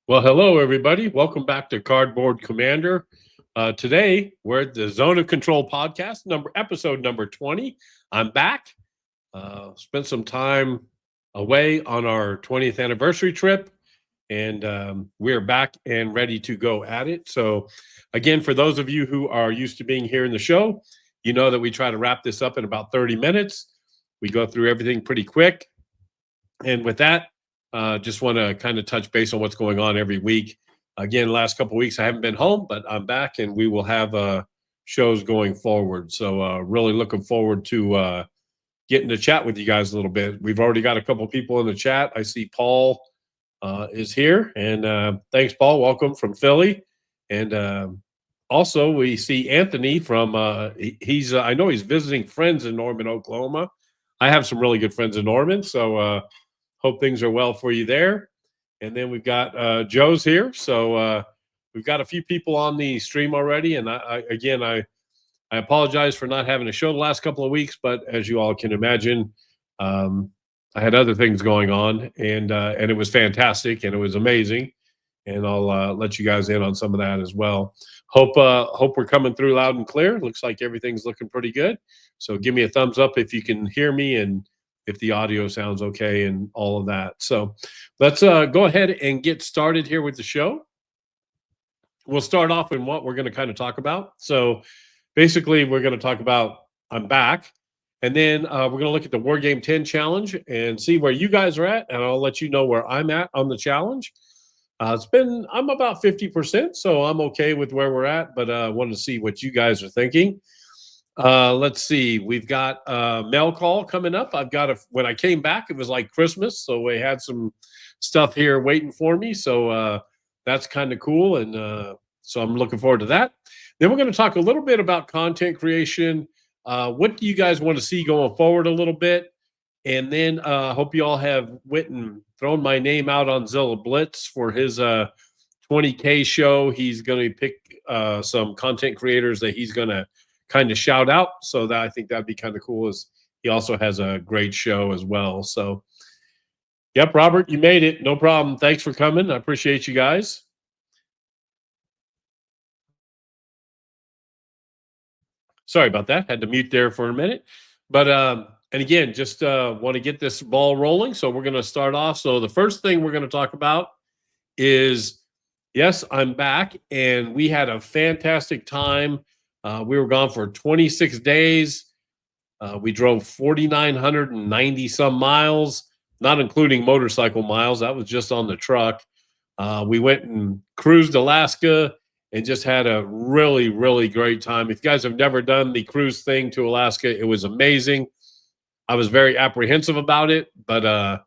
Well, hello, everybody. Welcome back to Cardboard Commander. Today, we're at the Zone of Control podcast, episode number 20. I'm back. Spent some time away on our 20th anniversary trip, and we're back and ready to go at it. So, again, for those of you who are used to being here in the show, you know that we try to wrap this up in about 30 minutes. We go through everything pretty quick. And with that, just want to kind of touch base on what's going on every week. Again, last couple of weeks I haven't been home, but I'm back, and we will have shows going forward. So really looking forward to getting to chat with you guys a little bit. We've already got a couple of people in the chat. I see Paul is here, and thanks, Paul. Welcome from Philly. And also we see Anthony from he's I know he's visiting friends in Norman, Oklahoma. I have some really good friends in Norman, so hope things are well for you there. And then we've got Joe's here. So we've got a few people on the stream already. And I apologize for not having a show the last couple of weeks, but as you all can imagine, I had other things going on, and it was fantastic and it was amazing. And I'll let you guys in on some of that as well. Hope we're coming through loud and clear. Looks like everything's looking pretty good. So give me a thumbs up if you can hear me and if the audio sounds okay and all of that. So let's go ahead and get started here with the show. We'll start off in what we're going to kind of talk about. So basically, we're going to talk about I'm back. And then we're going to look at the Wargame 10 challenge and see where you guys are at. And I'll let you know where I'm at on the challenge. I'm about 50%, so I'm okay with where we're at, but I wanted to see what you guys are thinking. Let's see. We've got a mail call coming up. When I came back, it was like Christmas, so we had some stuff here waiting for me. So that's kind of cool, and so I'm looking forward to that. Then we're going to talk a little bit about content creation. What do you guys want to see going forward a little bit? And then hope you all have went and thrown my name out on Zilla Blitz for his 20K show. He's going to pick some content creators that he's going to kind of shout out. So that I think that'd be kind of cool. Is he also has a great show as well. So, yep, Robert, you made it. No problem. Thanks for coming. I appreciate you guys. Sorry about that. Had to mute there for a minute. But and again, just want to get this ball rolling. So we're going to start off. So the first thing we're going to talk about is, yes, I'm back, and we had a fantastic time. We were gone for 26 days. We drove 4,990 some miles, not including motorcycle miles. That was just on the truck. We went and cruised Alaska and just had a really, really great time. If you guys have never done the cruise thing to Alaska, it was amazing. I was very apprehensive about it, but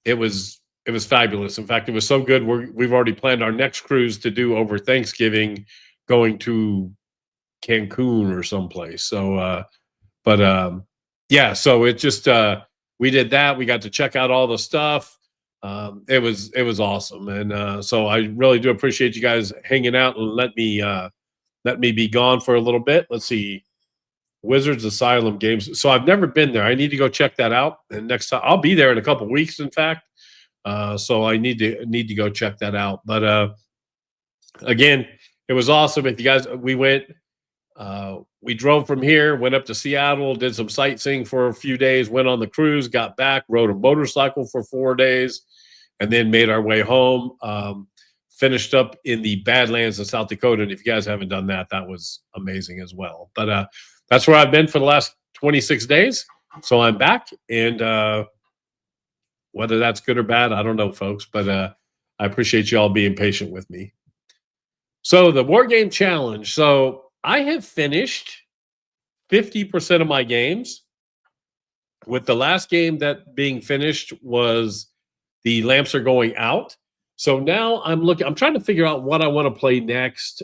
it was fabulous. In fact, it was so good. We've already planned our next cruise to do over Thanksgiving, going to Cancun or someplace. So, yeah, so it just, we did that. We got to check out all the stuff. It was awesome. And, so I really do appreciate you guys hanging out and let me be gone for a little bit. Let's see. Wizards Asylum Games. So I've never been there. I need to go check that out. And next time I'll be there in a couple of weeks, in fact. So I need to go check that out. But again, it was awesome. If you guys, we drove from here, went up to Seattle, did some sightseeing for a few days, went on the cruise, got back, rode a motorcycle for 4 days, and then made our way home. Finished up in the Badlands of South Dakota. And if you guys haven't done that, that was amazing as well. But that's where I've been for the last 26 days. So I'm back. And whether that's good or bad, I don't know, folks. But I appreciate you all being patient with me. So the Wargame Challenge. So I have finished 50% of my games, with the last game that being finished was the Lamps Are Going Out. So now I'm trying to figure out what I want to play next.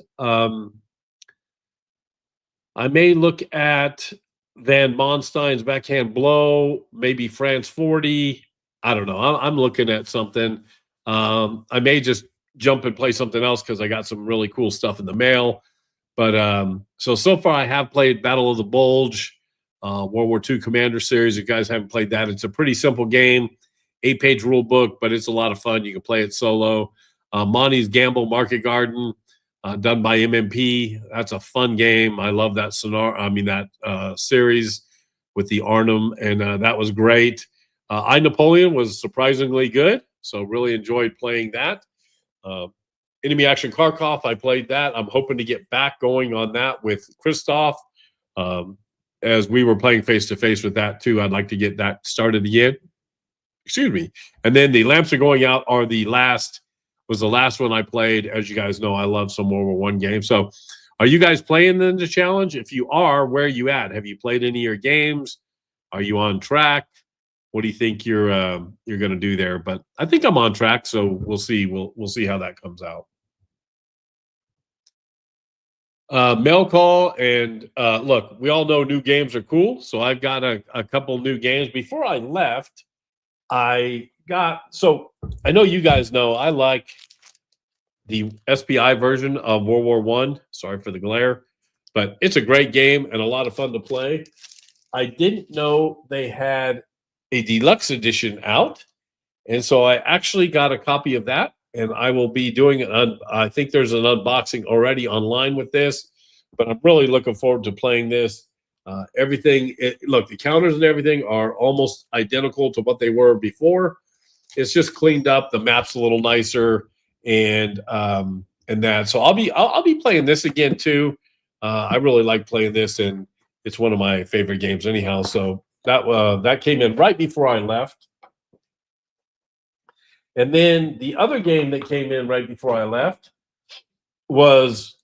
I may look at Van Monstein's Backhand Blow, maybe France 40. I don't know. I'm looking at something. I may just jump and play something else because I got some really cool stuff in the mail. But so far I have played Battle of the Bulge, World War II Commander Series. If you guys haven't played that, it's a pretty simple game, 8-page rule book, but it's a lot of fun. You can play it solo. Monty's Gamble Market Garden, done by MMP. That's a fun game. I love that that series with the Arnhem, and that was great. I Napoleon was surprisingly good, so really enjoyed playing that. Enemy Action Kharkov, I played that. I'm hoping to get back going on that with Christoph. As we were playing face-to-face with that too, I'd like to get that started again. Excuse me. And then the Lamps Are Going Out was the last one I played. As you guys know, I love some World War I games. So are you guys playing in the challenge? If you are, where are you at? Have you played any of your games? Are you on track? What do you think you're going to do there? But I think I'm on track, so we'll see. We'll see how that comes out. Mail call, and look, we all know new games are cool, so I've got a couple new games. Before I left, I know you guys know I like the SPI version of World War I. Sorry for the glare, but it's a great game and a lot of fun to play. I didn't know they had a deluxe edition out, and so I actually got a copy of that, and I will be doing I think there's an unboxing already online with this, but I'm really looking forward to playing this. Look, the counters and everything are almost identical to what they were before. It's just cleaned up. The map's a little nicer, and that. So I'll be playing this again too. I really like playing this, and it's one of my favorite games anyhow. So that came in right before I left. And then the other game that came in right before I left was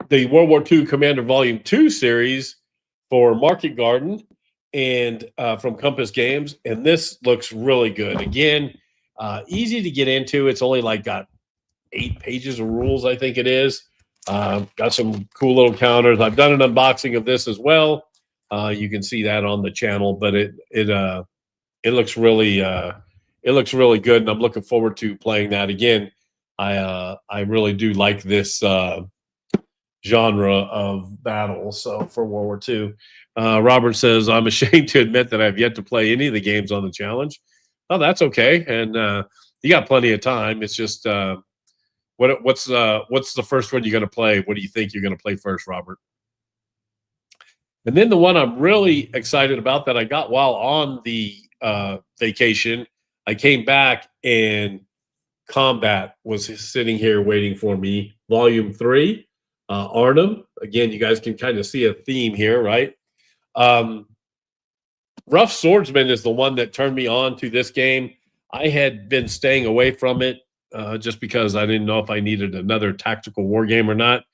the World War II Commander Volume 2 series for Market Garden and from Compass Games. And this looks really good. Again, easy to get into. It's only got 8 pages of rules, I think it is. Got some cool little counters. I've done an unboxing of this as well. You can see that on the channel, but it looks really good, and I'm looking forward to playing that again. I really do like this genre of battle. So for World War II, Robert says, I'm ashamed to admit that I've yet to play any of the games on the challenge. Oh, that's okay, and you got plenty of time. It's just what's the first one you're going to play? What do you think you're going to play first, Robert? And then the one I'm really excited about that I got while on the vacation, I came back and Combat was sitting here waiting for me. Volume 3, Arnhem. Again, you guys can kind of see a theme here, right? Rough Swordsman is the one that turned me on to this game. I had been staying away from it just because I didn't know if I needed another tactical war game or not.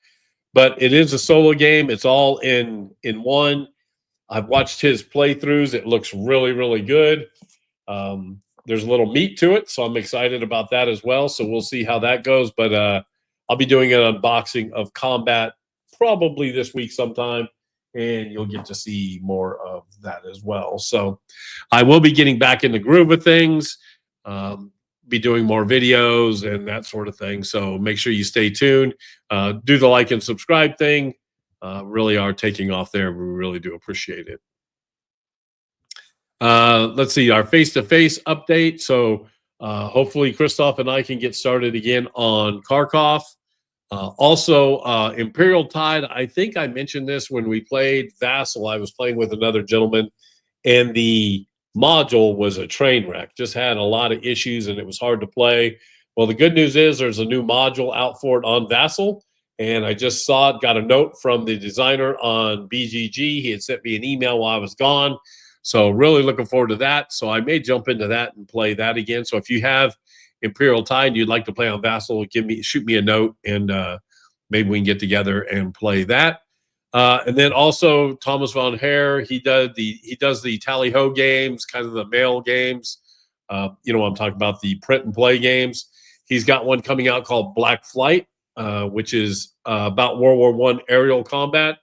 But it is a solo game. It's all in one. I've watched his playthroughs. It looks really, really good. There's a little meat to it, so I'm excited about that as well. So we'll see how that goes. But I'll be doing an unboxing of Combat probably this week sometime, and you'll get to see more of that as well. So I will be getting back in the groove of things, be doing more videos and that sort of thing. So make sure you stay tuned. Do the like and subscribe thing. Really are taking off there. We really do appreciate it. Let's see our face-to-face update. So hopefully Christoph and I can get started again on Kharkov. Also, Imperial Tide. I think I mentioned this when we played Vassal. I was playing with another gentleman, and the module was a train wreck. Just had a lot of issues, and it was hard to play. Well, the good news is there's a new module out for it on Vassal, and I just saw it, got a note from the designer on BGG. He had sent me an email while I was gone. So really looking forward to that. So I may jump into that and play that again. So if you have Imperial Tide and you'd like to play on Vassal, shoot me a note, and maybe we can get together and play that. And then also Thomas von Hare, he does the Tally Ho games, kind of the mail games. I'm talking about the print and play games. He's got one coming out called Black Flight, which is about World War I aerial combat.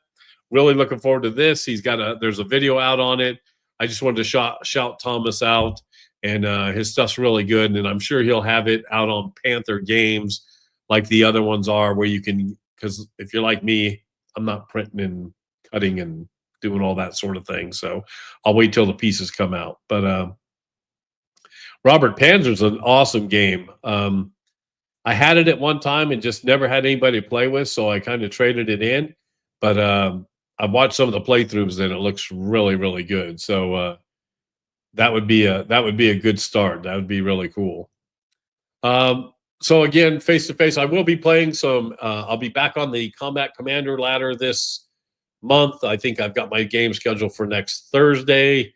Really looking forward to this. There's a video out on it. I just wanted to shout Thomas out, and his stuff's really good. And I'm sure he'll have it out on Panther Games like the other ones are, where you can, because if you're like me, I'm not printing and cutting and doing all that sort of thing. So I'll wait till the pieces come out. But Robert, Panzer's an awesome game. I had it at one time and just never had anybody to play with, so I kind of traded it in. But I've watched some of the playthroughs and it looks really, really good. So that would be a good start. That would be really cool. So again, face to face, I will be playing some. I'll be back on the Combat Commander ladder this month. I think I've got my game scheduled for next Thursday.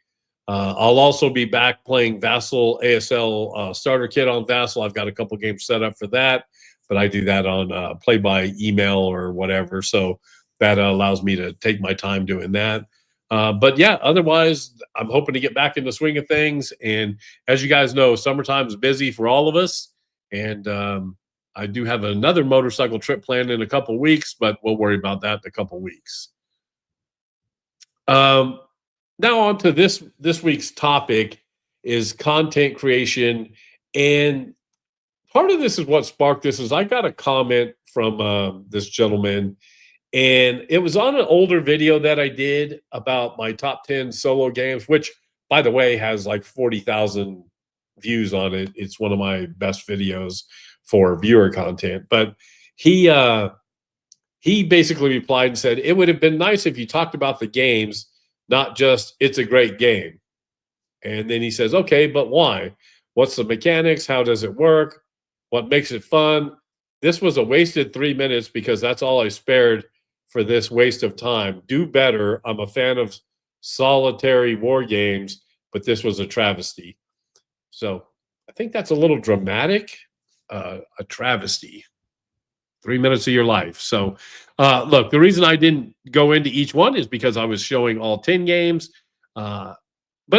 I'll also be back playing VASSAL ASL starter kit on VASSAL. I've got a couple games set up for that, but I do that on play by email or whatever. So that allows me to take my time doing that. But yeah, otherwise, I'm hoping to get back in the swing of things. And as you guys know, summertime is busy for all of us. And I do have another motorcycle trip planned in a couple weeks, but we'll worry about that in a couple weeks. Now on to this week's topic is content creation. And part of this is what sparked this is I got a comment from this gentleman, and it was on an older video that I did about my top 10 solo games, which, by the way, has like 40,000 views on it. It's one of my best videos for viewer content. But he basically replied and said, it would have been nice if you talked about the games, not just it's a great game. And then he says, okay, but why? What's the mechanics? How does it work? What makes it fun? This was a wasted 3 minutes because that's all I spared for this waste of time. Do better. I'm a fan of solitary war games, but this was a travesty. So I think that's a little dramatic, a travesty. 3 minutes of your life. So look, the reason I didn't go into each one is because I was showing all 10 games. But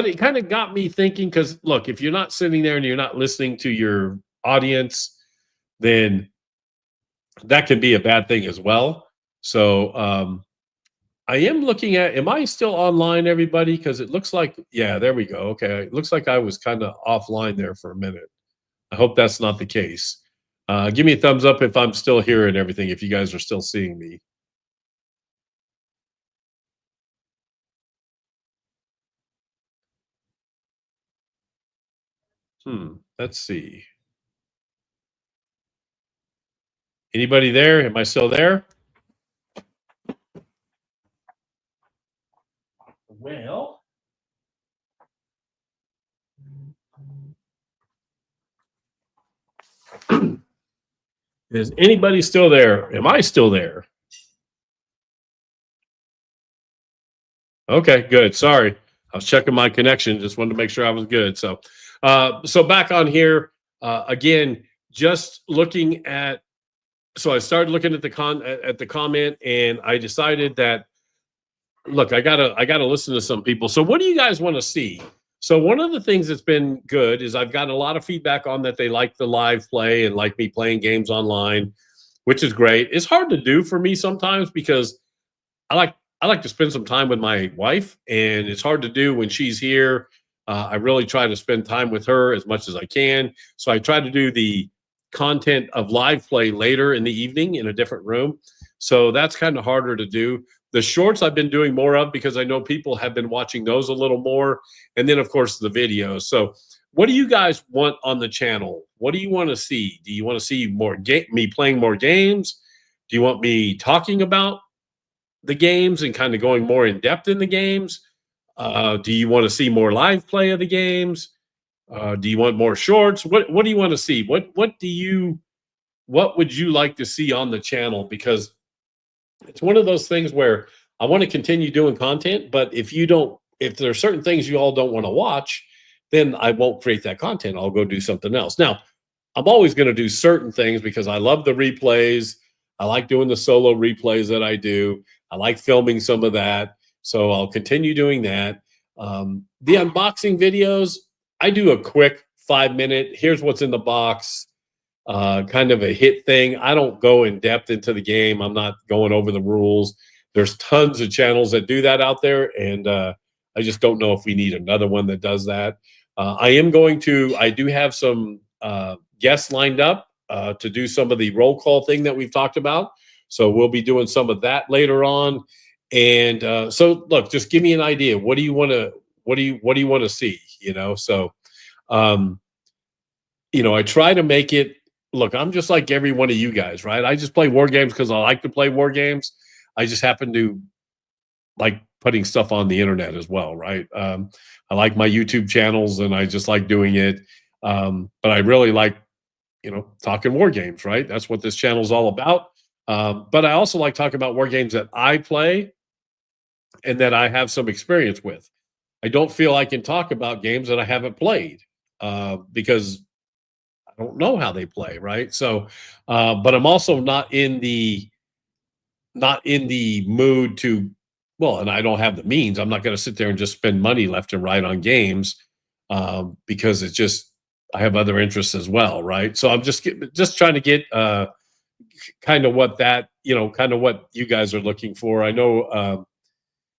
it kind of got me thinking, because look, if you're not sitting there and you're not listening to your audience, then that can be a bad thing as well. So I am looking at, am I still online, everybody? Because it looks like, yeah, there we go. Okay. It looks like I was kind of offline there for a minute. I hope that's not the case. Give me a thumbs up if I'm still here and everything, if you guys are still seeing me. Let's see. Anybody there? Am I still there? Well, is anybody still there? Am I still there? Okay, good. Sorry. I was checking my connection. Just wanted to make sure I was good. So, so back on here, again, just looking at, so I started looking at the comment, and I decided that, look, I gotta listen to some people. So what do you guys want to see? So one of the things that's been good is I've gotten a lot of feedback on that they like the live play and like me playing games online, which is great. It's hard to do for me sometimes because I like to spend some time with my wife, and it's hard to do when she's here. I really try to spend time with her as much as I can. So I try to do the content of live play later in the evening in a different room. So that's kind of harder to do. The shorts I've been doing more of because I know people have been watching those a little more. And then, of course, the videos. So what do you guys want on the channel? What do you want to see? Do you want to see more me playing more games? Do you want me talking about the games and kind of going more in depth in the games? Do you want to see more live play of the games? Do you want more shorts? What do you want to see? What would you like to see on the channel? Because it's one of those things where I want to continue doing content, but if there are certain things you all don't want to watch, then I won't create that content. I'll go do something else. Now, I'm always going to do certain things because I love the replays. I like doing the solo replays that I do. I like filming some of that. So I'll continue doing that. The unboxing videos, I do a quick 5-minute, here's what's in the box, kind of a hit thing. I don't go in depth into the game. I'm not going over the rules. There's tons of channels that do that out there, and I just don't know if we need another one that does that. I do have some guests lined up to do some of the roll call thing that we've talked about. So we'll be doing some of that later on. And so look, just give me an idea. What do you want to see? So, I try to make it, look, I'm just like every one of you guys, right? I just play war games because I like to play war games. I just happen to like putting stuff on the internet as well, right? I like my YouTube channels and I just like doing it. But I really like, talking war games, right? That's what this channel is all about. But I also like talking about war games that I play and that I have some experience with. I don't feel I can talk about games that I haven't played because I don't know how they play, right? So, but I'm also not in the mood to, well, and I don't have the means. I'm not going to sit there and just spend money left and right on games because it's just I have other interests as well, right? So I'm just trying to get kind of what that kind of what you guys are looking for. I know,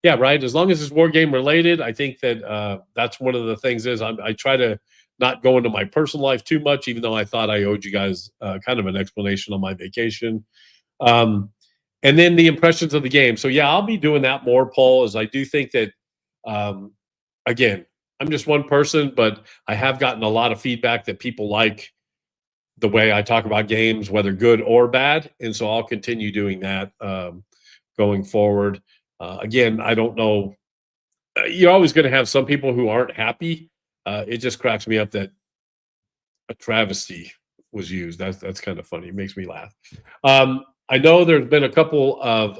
yeah, right. As long as it's war game related, I think that that's one of the things is I try to not go into my personal life too much, even though I thought I owed you guys kind of an explanation on my vacation. Um, and then the impressions of the game. So yeah, I'll be doing that more, Paul, as I do think that um, again, I'm just one person, but I have gotten a lot of feedback that people like the way I talk about games, whether good or bad. And so I'll continue doing that going forward. Again, I don't know. You're always going to have some people who aren't happy. It just cracks me up that a travesty was used. That's kind of funny. It makes me laugh. I know there's been a couple of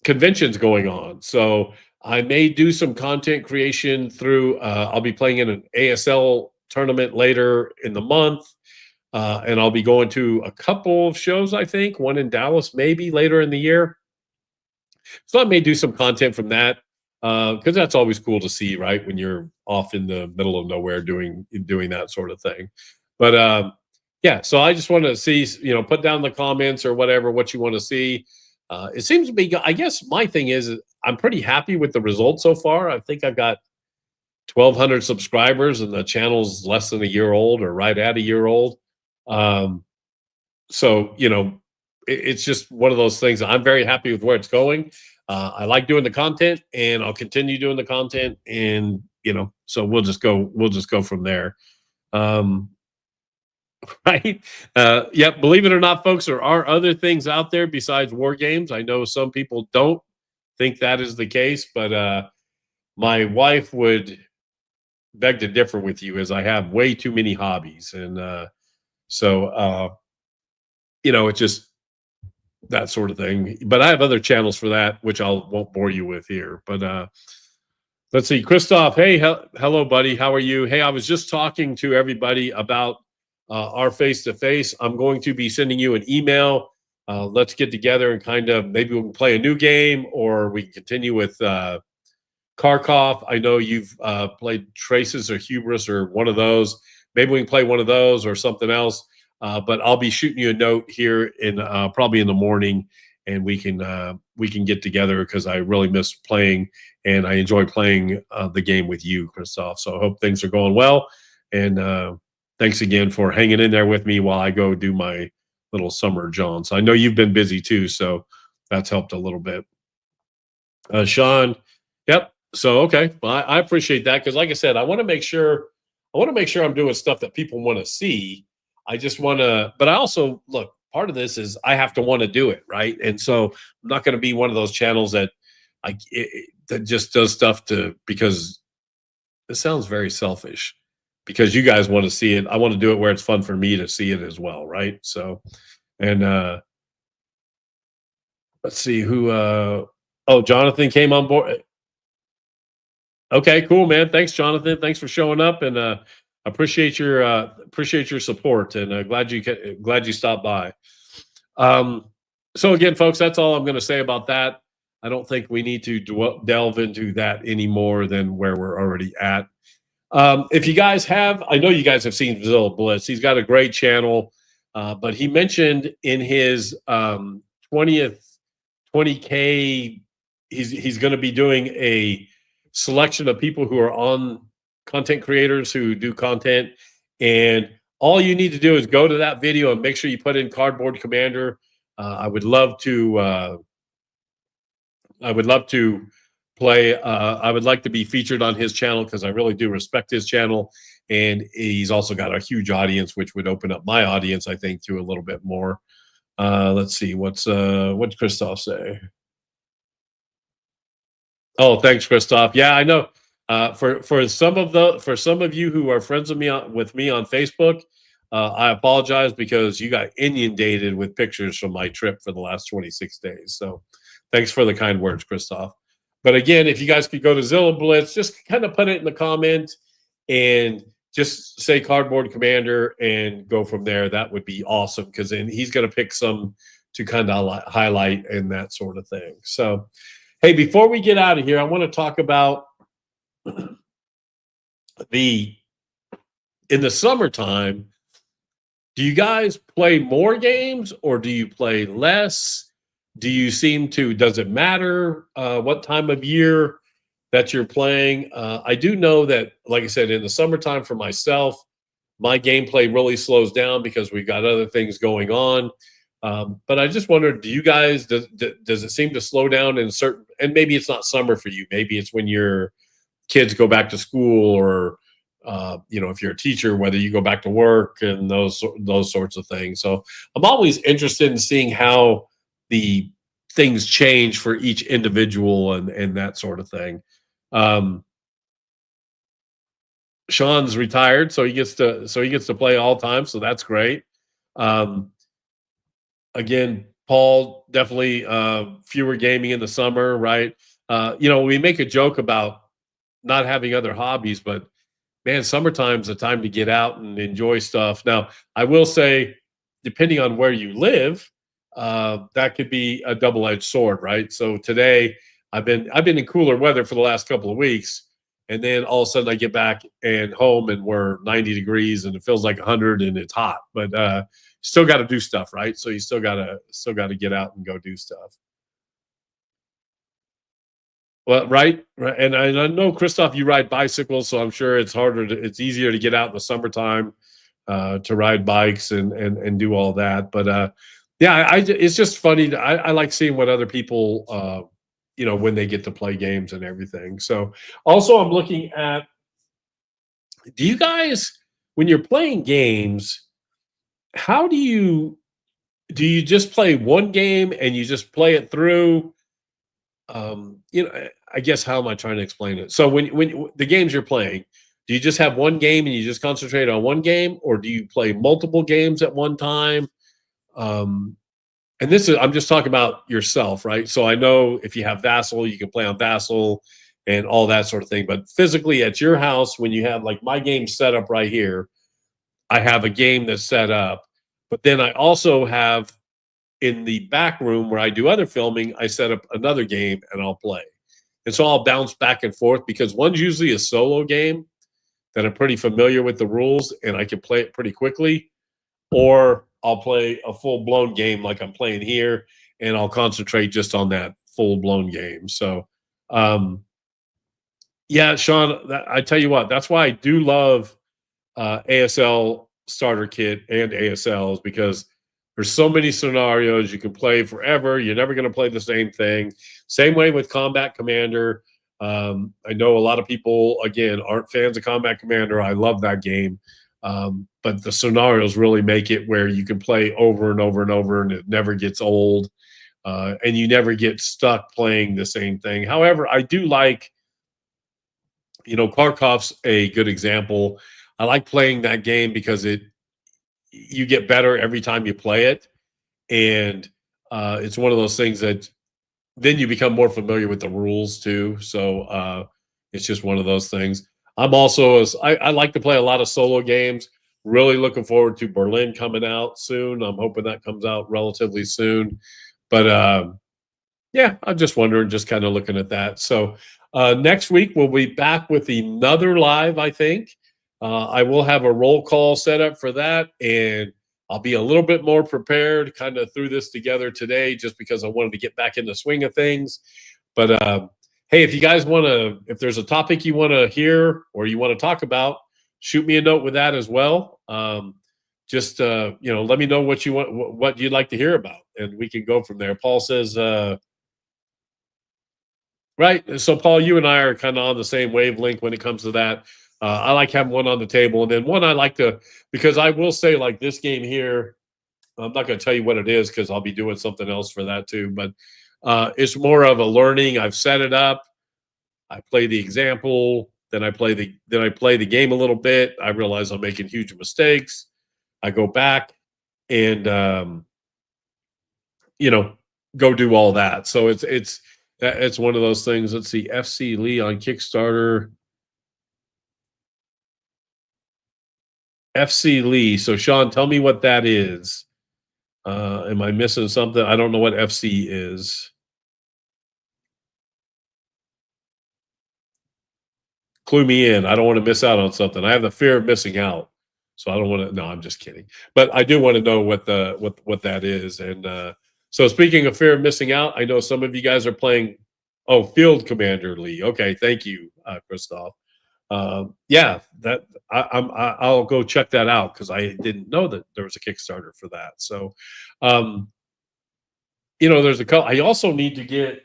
conventions going on, so I may do some content creation through. I'll be playing in an ASL tournament later in the month, and I'll be going to a couple of shows. I think one in Dallas, maybe later in the year. So I may do some content from that because that's always cool to see, right? When you're off in the middle of nowhere doing that sort of thing. But yeah, so I just want to see, put down the comments or whatever what you want to see. It seems to be. I guess my thing is I'm pretty happy with the results so far. I think I've got 1,200 subscribers, and the channel's less than a year old or right at a year old. So it's just one of those things. I'm very happy with where it's going. I like doing the content, and I'll continue doing the content, and so we'll just go from there. Right? Yeah, believe it or not, folks, there are other things out there besides war games. I know some people don't think that is the case, but my wife would beg to differ with you, as I have way too many hobbies, and so it's just that sort of thing. But I have other channels for that, which won't bore you with here. But let's see, Christoph. Hey, hello, buddy. How are you? Hey, I was just talking to everybody about our face-to-face. I'm going to be sending you an email. Let's get together and kind of maybe we can play a new game, or we can continue with Kharkov. I know you've played Traces or Hubris or one of those. Maybe we can play one of those or something else. But I'll be shooting you a note here in probably in the morning, and we can get together because I really miss playing and I enjoy playing the game with you, Christoph. So I hope things are going well, and thanks again for hanging in there with me while I go do my little summer jaunts. I know you've been busy too, so that's helped a little bit. Sean, yep. So okay, well, I appreciate that because, like I said, I want to make sure I'm doing stuff that people want to see. I just want to, but I also look. Part of this is I have to want to do it, right? And so I'm not going to be one of those channels that that just does stuff because it sounds very selfish. Because you guys want to see it, I want to do it where it's fun for me to see it as well, right? So, and let's see who. Oh, Jonathan came on board. Okay, cool, man. Thanks, Jonathan. Thanks for showing up, and appreciate your support, and glad you stopped by. So again, folks, that's all I'm going to say about that. I don't think we need to delve into that any more than where we're already at. If you guys have, I know you guys have seen Zilla Blitz. He's got a great channel, but he mentioned in his 20K, he's going to be doing a selection of people who are on content creators who do content, and all you need to do is go to that video and make sure you put in Cardboard Commander. I would love to play. I would like to be featured on his channel because I really do respect his channel, and he's also got a huge audience, which would open up my audience, I think, to a little bit more. Let's see, what's Christoph say? Oh, thanks, Christoph. Yeah, I know. For some of you who are friends with me on Facebook, I apologize because you got inundated with pictures from my trip for the last 26 days. So, thanks for the kind words, Christoph. But again, if you guys could go to Zilla Blitz, just kind of put it in the comment and just say Cardboard Commander and go from there. That would be awesome because then he's going to pick some to kind of highlight and that sort of thing. So. Hey, before we get out of here, I want to talk about in the summertime, do you guys play more games or do you play less? Does it matter what time of year that you're playing? I do know that, like I said, in the summertime for myself, my gameplay really slows down because we've got other things going on. But I just wondered, do you guys, does it seem to slow down in certain, and maybe it's not summer for you, maybe it's when your kids go back to school or, if you're a teacher, whether you go back to work and those sorts of things. So I'm always interested in seeing how the things change for each individual and that sort of thing. Sean's retired, so he gets to play all time. So that's great. Again, Paul, definitely fewer gaming in the summer, right? We make a joke about not having other hobbies, but man, summertime's the time to get out and enjoy stuff. Now, I will say, depending on where you live, that could be a double-edged sword, right? So today, I've been in cooler weather for the last couple of weeks, and then all of a sudden I get back and home and we're 90 degrees and it feels like 100 and it's hot, but still got to do stuff, right? So you still got to get out and go do stuff. Well, right. And I know, Christoph, you ride bicycles, so I'm sure it's easier to get out in the summertime to ride bikes and do all that. But yeah, it's just funny. I like seeing what other people, when they get to play games and everything. So also I'm looking at, do you guys, when you're playing games, how do you just play one game and you just play it through? I guess, how am I trying to explain it? So when the games you're playing, do you just have one game and you just concentrate on one game, or do you play multiple games at one time? And I'm just talking about yourself, right? So I know if you have VASSAL, you can play on VASSAL and all that sort of thing. But physically at your house, when you have like my game set up right here, I have a game that's set up, but then I also have in the back room where I do other filming, I set up another game and I'll play. And so I'll bounce back and forth because one's usually a solo game that I'm pretty familiar with the rules and I can play it pretty quickly, or I'll play a full-blown game like I'm playing here and I'll concentrate just on that full-blown game. So, yeah, Sean, I tell you what, that's why I do love ASL starter kit and ASLs, because there's so many scenarios you can play forever. You're never going to play the same thing. Same way with Combat Commander. I know a lot of people, again, aren't fans of Combat Commander. I love that game. But the scenarios really make it where you can play over and over and over, and it never gets old. And you never get stuck playing the same thing. However, I do like, Kharkov's a good example. I like playing that game because you get better every time you play it. And it's one of those things that then you become more familiar with the rules too. So it's just one of those things. I'm also, I like to play a lot of solo games. Really looking forward to Berlin coming out soon. I'm hoping that comes out relatively soon. But yeah, I'm just wondering, just kind of looking at that. So next week, we'll be back with another live, I think. I will have a roll call set up for that, and I'll be a little bit more prepared, kind of threw this together today just because I wanted to get back in the swing of things. But hey, if you guys want to, if there's a topic you want to hear or you want to talk about, shoot me a note with that as well. Just let me know what you want, what you'd like to hear about, and we can go from there. Paul says, right. So Paul, you and I are kind of on the same wavelength when it comes to that. I like having one on the table, and then one I like to, because I will say, like this game here, I'm not going to tell you what it is because I'll be doing something else for that too. But it's more of a learning. I've set it up. I play the example, then I play the game a little bit. I realize I'm making huge mistakes. I go back and go do all that. So it's one of those things. Let's see, FC Lee on Kickstarter. FC Lee. So Sean, tell me what that is. Am I missing something? I don't know what FC is. Clue me in. I don't want to miss out on something. I have the fear of missing out, so I don't want to. No, I'm just kidding. But I do want to know what that is. And so, speaking of fear of missing out, I know some of you guys are playing. Oh, Field Commander Lee. Okay, thank you, Christoph. Yeah, that I'll go check that out because I didn't know that there was a Kickstarter for that. So, there's a couple. I also need to get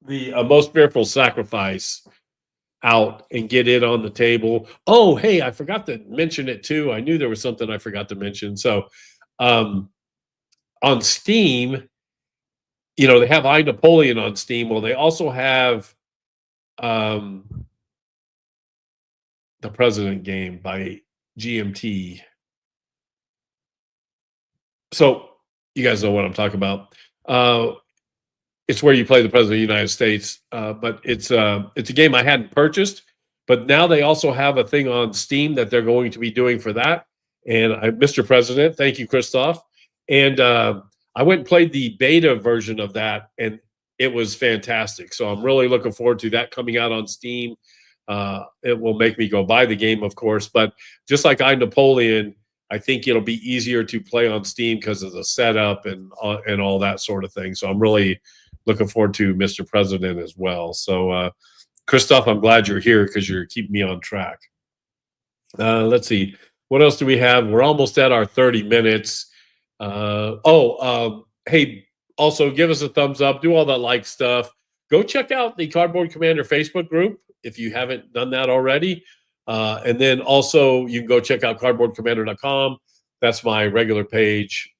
the Most Fearful Sacrifice out and get it on the table. Oh, hey, I forgot to mention it too. I knew there was something I forgot to mention. So, on Steam, they have I, Napoleon on Steam. Well, they also have the President game by GMT. So you guys know what I'm talking about. It's where you play the President of the United States, but it's a game I hadn't purchased. But now they also have a thing on Steam that they're going to be doing for that. And Mr. President, thank you, Christoph. And I went and played the beta version of that, and it was fantastic. So I'm really looking forward to that coming out on Steam. It will make me go buy the game, of course. But just like I, Napoleon, I think it'll be easier to play on Steam because of the setup and all that sort of thing. So I'm really looking forward to Mr. President as well. So, Christoph, I'm glad you're here because you're keeping me on track. Let's see. What else do we have? We're almost at our 30 minutes. Hey, also give us a thumbs up. Do all that like stuff. Go check out the Cardboard Commander Facebook group if you haven't done that already. And then also you can go check out cardboardcommander.com. That's my regular page.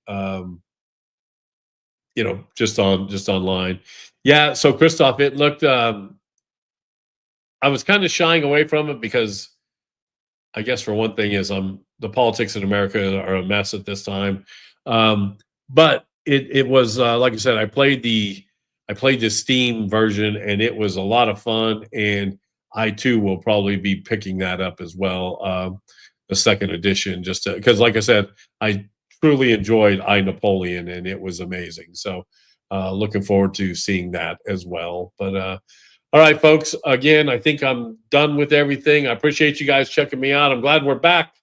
Just online. Yeah. So Christoph, it looked, I was kind of shying away from it because I guess for one thing is the politics in America are a mess at this time. But it was, like I said, I played the Steam version and it was a lot of fun. And I too will probably be picking that up as well. The second edition, just because like I said, I truly enjoyed I, Napoleon, and it was amazing. So looking forward to seeing that as well. But all right, folks, again, I think I'm done with everything. I appreciate you guys checking me out. I'm glad we're back.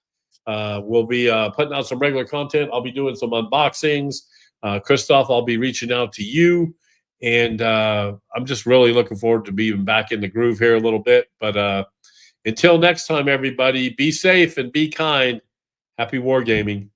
We'll be putting out some regular content. I'll be doing some unboxings. Christoph, I'll be reaching out to you. And I'm just really looking forward to being back in the groove here a little bit. But until next time, everybody, be safe and be kind. Happy wargaming.